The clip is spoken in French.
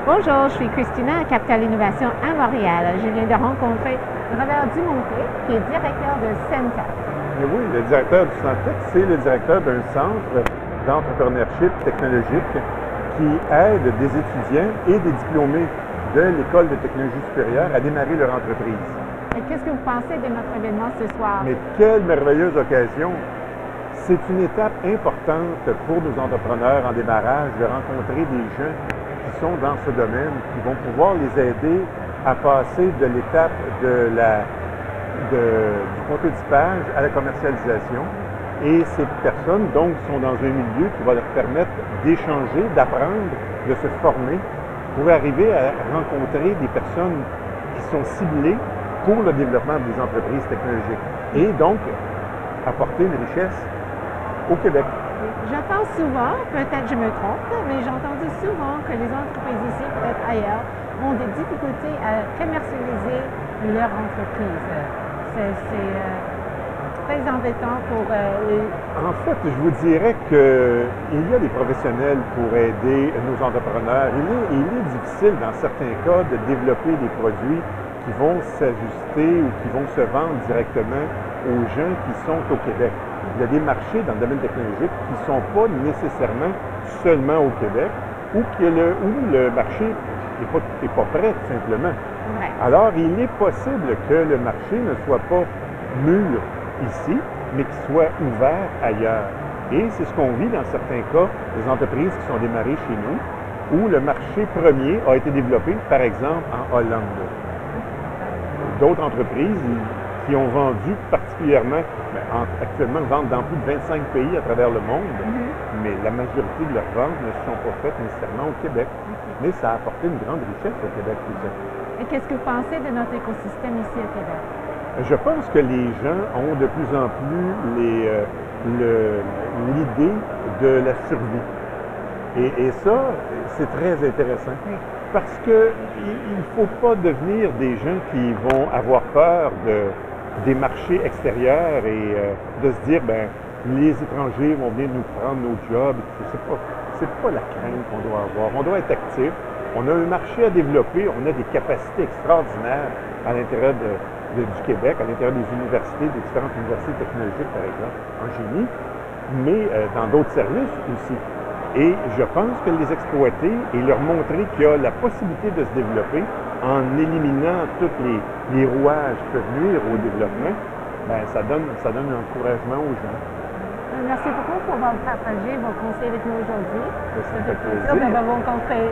Bonjour, je suis Christina à Capital Innovation à Montréal. Je viens de rencontrer Robert Dumonté, qui est directeur de Centec. Et oui, le directeur du Centec, c'est le directeur d'un centre d'entrepreneurship technologique qui aide des étudiants et des diplômés de l'École de technologie supérieure à démarrer leur entreprise. Et qu'est-ce que vous pensez de notre événement ce soir? Mais quelle merveilleuse occasion! C'est une étape importante pour nos entrepreneurs en démarrage de rencontrer des gens qui sont dans ce domaine, qui vont pouvoir les aider à passer de l'étape du prototypage à la commercialisation. Et ces personnes, donc, sont dans un milieu qui va leur permettre d'échanger, d'apprendre, de se former pour arriver à rencontrer des personnes qui sont ciblées pour le développement des entreprises technologiques et donc apporter une richesse au Québec. J'entends souvent, peut-être je me trompe, mais j'ai entendu souvent que les entreprises ici, peut-être ailleurs, ont des difficultés à commercialiser leur entreprise. C'est très embêtant pour les... En fait, je vous dirais qu'il y a des professionnels pour aider nos entrepreneurs. Il est difficile, dans certains cas, de développer des produits qui vont s'ajuster ou qui vont se vendre directement aux gens qui sont au Québec. Il y a des marchés dans le domaine technologique qui ne sont pas nécessairement seulement au Québec ou où le marché n'est pas prêt, tout simplement. Ouais. Alors, il est possible que le marché ne soit pas mûr ici, mais qu'il soit ouvert ailleurs. Et c'est ce qu'on vit dans certains cas, des entreprises qui sont démarrées chez nous, où le marché premier a été développé, par exemple, en Hollande. D'autres entreprises qui ont vendu particulièrement, actuellement vendent dans plus de 25 pays à travers le monde, mais la majorité de leurs ventes ne sont pas faites nécessairement au Québec. Mais ça a apporté une grande richesse au Québec aussi. Et qu'est-ce que vous pensez de notre écosystème ici au Québec? Je pense que les gens ont de plus en plus l'idée de la survie. Et ça, c'est très intéressant. Oui. Parce qu'il ne faut pas devenir des gens qui vont avoir peur des marchés extérieurs et de se dire, ben les étrangers vont venir nous prendre nos jobs. C'est pas la crainte qu'on doit avoir. On doit être actif. On a un marché à développer. On a des capacités extraordinaires à l'intérieur du Québec, à l'intérieur des universités, des différentes universités technologiques, par exemple, en génie, mais dans d'autres services aussi. Et je pense que les exploiter et leur montrer qu'il y a la possibilité de se développer en éliminant tous les rouages qui peuvent nuire au développement, ben, ça donne un encouragement aux gens. Merci beaucoup pour avoir partagé vos conseils avec nous aujourd'hui. Ça fait C'était plaisir. plaisir de vous rencontrer.